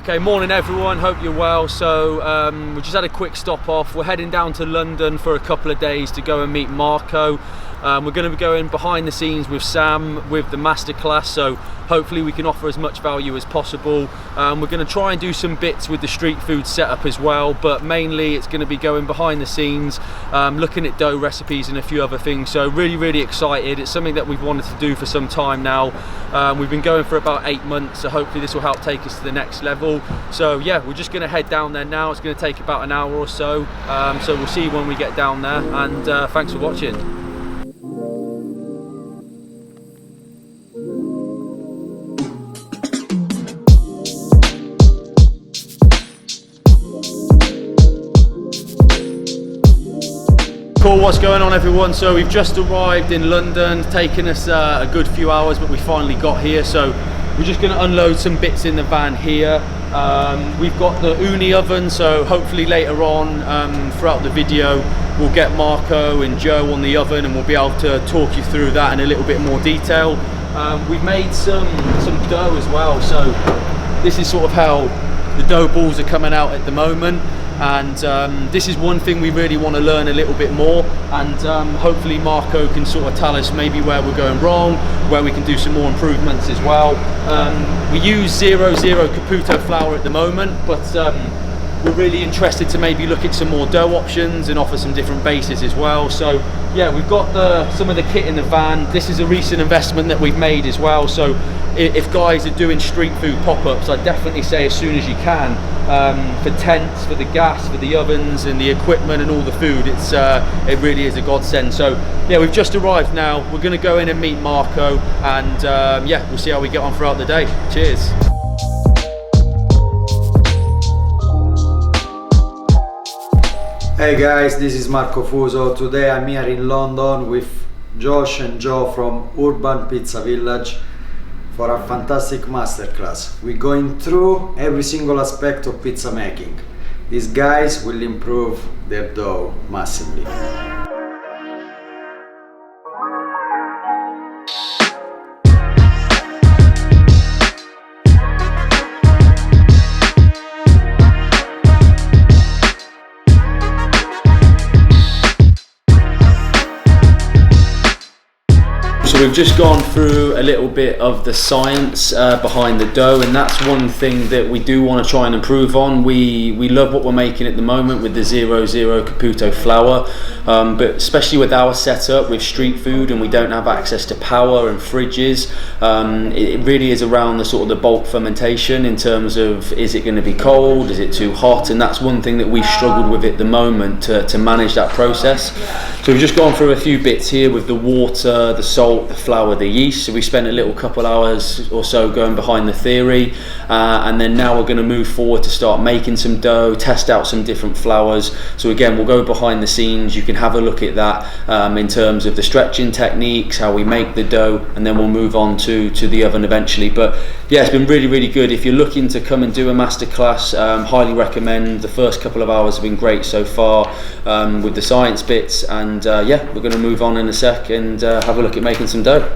Okay, morning everyone, hope you're well. So we just had a quick stop off. We're heading down to London for a couple of days to go and meet Marco. We're going to be going behind the scenes with Sam with the masterclass, so hopefully we can offer as much value as possible. We're going to try and do some bits with the street food setup as well, but mainly it's going to be going behind the scenes, looking at dough recipes and a few other things. So really excited. It's something that we've wanted to do for some time now. We've been going for about 8 months, so hopefully this will help take us to the next level. So yeah, we're just going to head down there now. It's going to take about an hour or so, so we'll see you when we get down there, and thanks for watching. Cool, what's going on everyone? So we've just arrived in London, taken us a good few hours, but we finally got here. So we're just going to unload some bits in the van here. We've got the Ooni oven, so hopefully later on throughout the video we'll get Marco and Joe on the oven and we'll be able to talk you through that in a little bit more detail. We've made some dough as well, so this is sort of how the dough balls are coming out at the moment. And this is one thing we really want to learn a little bit more, and hopefully Marco can sort of tell us maybe where we're going wrong, where we can do some more improvements as well. We use 00 Caputo flour at the moment, but we're really interested to maybe look at some more dough options and offer some different bases as well. So yeah, we've got some of the kit in the van. This is a recent investment that we've made as well, so if guys are doing street food pop-ups, I'd definitely say as soon as you can, for tents, for the gas, for the ovens and the equipment and all the food, it really is a godsend. So yeah, we've just arrived now. We're going to go in and meet Marco, and yeah, we'll see how we get on throughout the day. Cheers. Hey guys, this is Marco Fuso. Today I'm here in London with Josh and Joe from Urban Pizza Village for a fantastic masterclass. We're going through every single aspect of pizza making. These guys will improve their dough massively. So we've just gone through a little bit of the science behind the dough, and that's one thing that we do want to try and improve on. We love what we're making at the moment with the 00 Caputo flour, but especially with our setup with street food and we don't have access to power and fridges, it really is around the sort of the bulk fermentation in terms of, is it going to be cold, is it too hot? And that's one thing that we've struggled with at the moment to manage that process. So we've just gone through a few bits here with the water, the salt, the flour, the yeast. So we spent a little couple hours or so going behind the theory, and then now we're going to move forward to start making some dough, test out some different flours. So again, we'll go behind the scenes. You can have a look at that in terms of the stretching techniques, how we make the dough, and then we'll move on to the oven eventually. But yeah, it's been really good. If you're looking to come and do a masterclass, highly recommend. The first couple of hours have been great so far with the science bits, and yeah, we're going to move on in a sec and have a look at making some dough.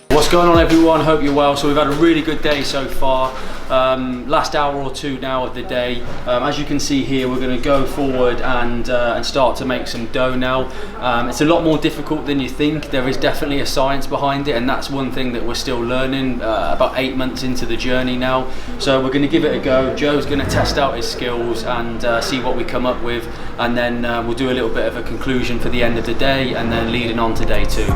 What's going on everyone, hope you're well. So we've had a really good day so far, last hour or two now of the day. As you can see here, we're going to go forward and start to make some dough now. It's a lot more difficult than you think. There is definitely a science behind it, and that's one thing that we're still learning, about 8 months into the journey now. So we're going to give it a go. Joe's going to test out his skills and see what we come up with, and then we'll do a little bit of a conclusion for the end of the day and then leading on to day 2.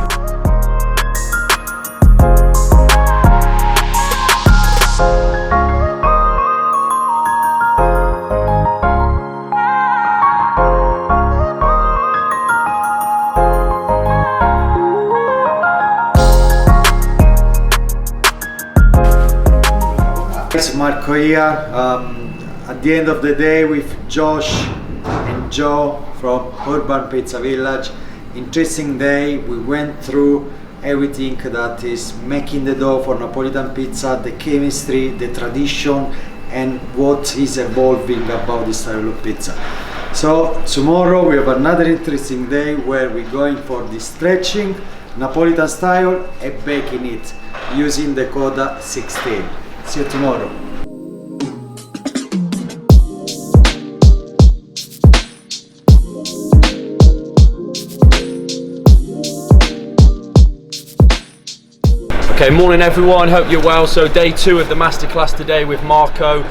It's Marco here. At the end of the day with Josh and Joe from Urban Pizza Village. Interesting day. We went through everything that is making the dough for Napolitan pizza, the chemistry, the tradition, and what is evolving about this style of pizza. So tomorrow we have another interesting day where we're going for the stretching Napolitan style and baking it using the Koda 16. See you tomorrow. Okay, morning everyone, hope you're well. So day 2 of the masterclass today with Marco.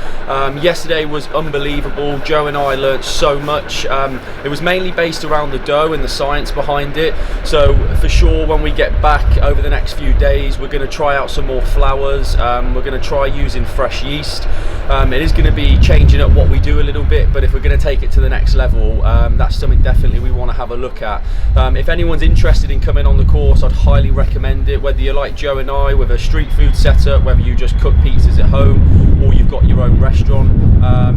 Yesterday was unbelievable. Joe and I learnt so much. It was mainly based around the dough and the science behind it. So for sure when we get back over the next few days, we're going to try out some more flours. We're going to try using fresh yeast. It is going to be changing up what we do a little bit, but if we're going to take it to the next level, that's something definitely we want to have a look at. If anyone's interested in coming on the course, I'd highly recommend it, whether you're like Joe and I with a street food setup, whether you just cook pizzas at home or you've got your own restaurant.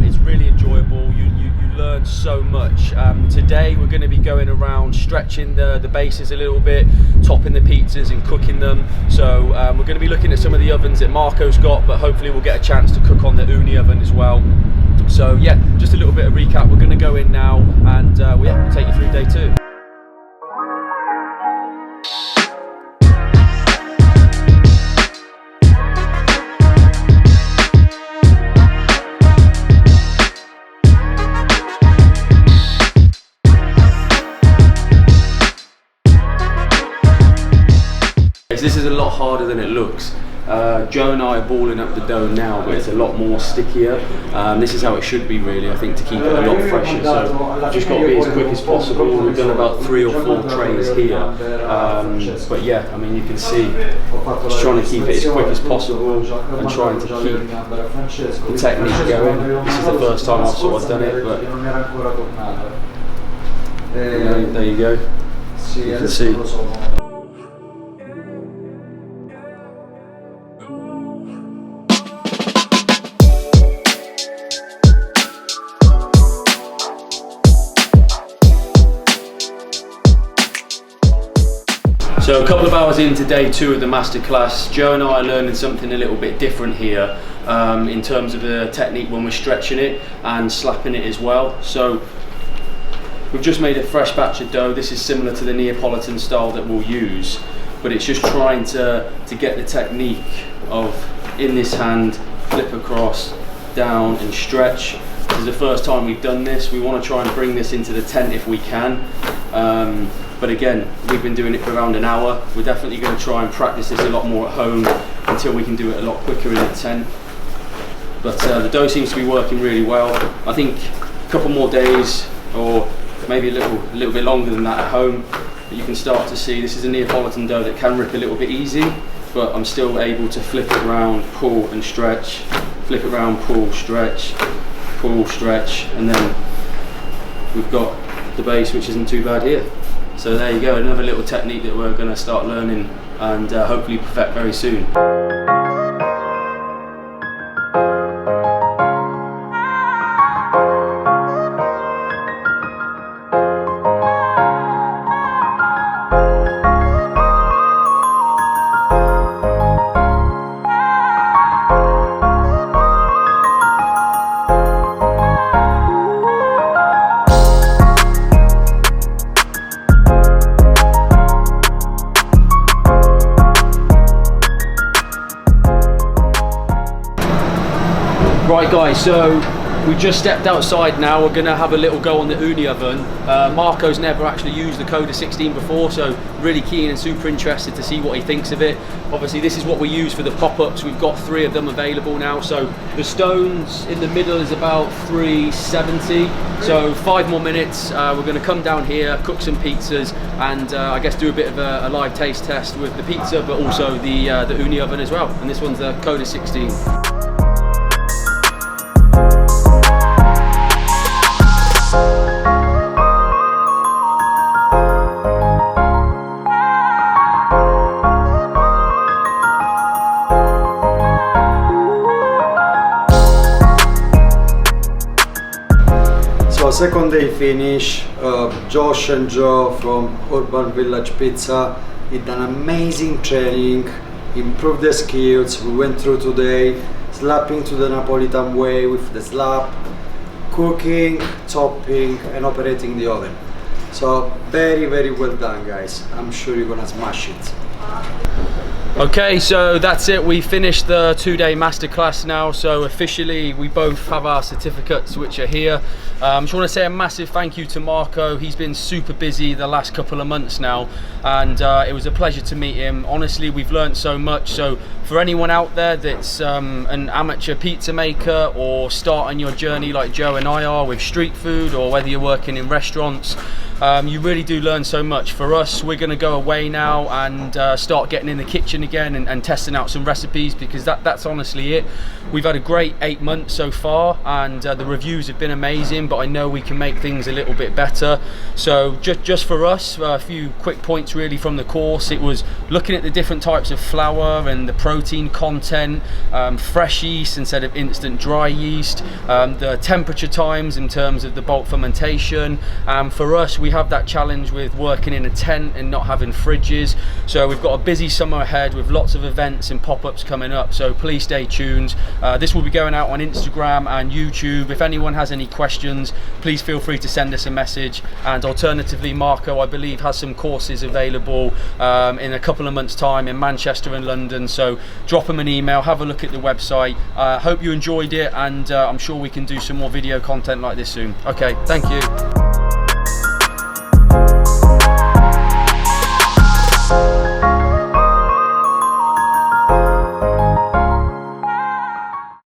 It's really enjoyable. You learn so much. Today we're going to be going around stretching the bases a little bit, topping the pizzas and cooking them. So we're going to be looking at some of the ovens that Marco's got, but hopefully we'll get a chance to cook on the Ooni oven as well. So yeah, just a little bit of recap. We're going to go in now and we'll take you through day 2. This is a lot harder than it looks. Joe and I are balling up the dough now, but it's a lot more stickier. This is how it should be really, I think, to keep it a lot fresher. So I've just got to be as quick as possible. We've done about 3 or 4 trays here. But yeah, I mean, you can see, just trying to keep it as quick as possible and trying to keep the technique going. This is the first time I've sort of done it, but there you go. You can see. So a couple of hours into day 2 of the masterclass, Joe and I are learning something a little bit different here in terms of the technique when we're stretching it and slapping it as well. So we've just made a fresh batch of dough. This is similar to the Neapolitan style that we'll use, but it's just trying to get the technique of in this hand, flip across, down and stretch. This is the first time we've done this. We want to try and bring this into the tent if we can. But again, we've been doing it for around an hour. We're definitely going to try and practice this a lot more at home until we can do it a lot quicker in the tent. But the dough seems to be working really well. I think a couple more days, or maybe a little bit longer than that at home, you can start to see this is a Neapolitan dough that can rip a little bit easy, but I'm still able to flip it around, pull and stretch, flip it around, pull, stretch, and then we've got the base, which isn't too bad here. So there you go, another little technique that we're going to start learning and hopefully perfect very soon. Right guys, so we just stepped outside now. We're gonna have a little go on the Ooni oven. Marco's never actually used the Koda 16 before, so really keen and super interested to see what he thinks of it. Obviously this is what we use for the pop-ups. We've got 3 of them available now. So the stones in the middle is about 370. So 5 more minutes. We're gonna come down here, cook some pizzas, and I guess do a bit of a live taste test with the pizza, but also the Ooni oven as well. And this one's the Koda 16. Second second day finish. Josh and Joe from Urban Village Pizza did an amazing training, improved the skills. We went through today slapping to the Neapolitan way with the slap, cooking, topping and operating the oven. So very well done, guys. I'm sure you're gonna smash it. Okay, so that's it. We finished the 2-day masterclass now, so officially we both have our certificates which are here. I just want to say a massive thank you to Marco. He's been super busy the last couple of months now, and it was a pleasure to meet him. Honestly, we've learned so much. So for anyone out there that's an amateur pizza maker or starting your journey like Joe and I are with street food, or whether you're working in restaurants, you really do learn so much. For us, we're going to go away now and start getting in the kitchen again and testing out some recipes, because that's honestly it. We've had a great 8 months so far, and the reviews have been amazing, but I know we can make things a little bit better. So just for us, a few quick points really from the course. It was looking at the different types of flour and the protein content, fresh yeast instead of instant dry yeast, the temperature times in terms of the bulk fermentation. For us, we have that challenge with working in a tent and not having fridges. So we've got a busy summer ahead with lots of events and pop-ups coming up, so please stay tuned. This will be going out on Instagram and YouTube. If anyone has any questions, please feel free to send us a message, and alternatively Marco, I believe, has some courses available in a couple of months time in Manchester and London, so drop him an email, have a look at the website. Hope you enjoyed it, and I'm sure we can do some more video content like this soon. Okay, thank you.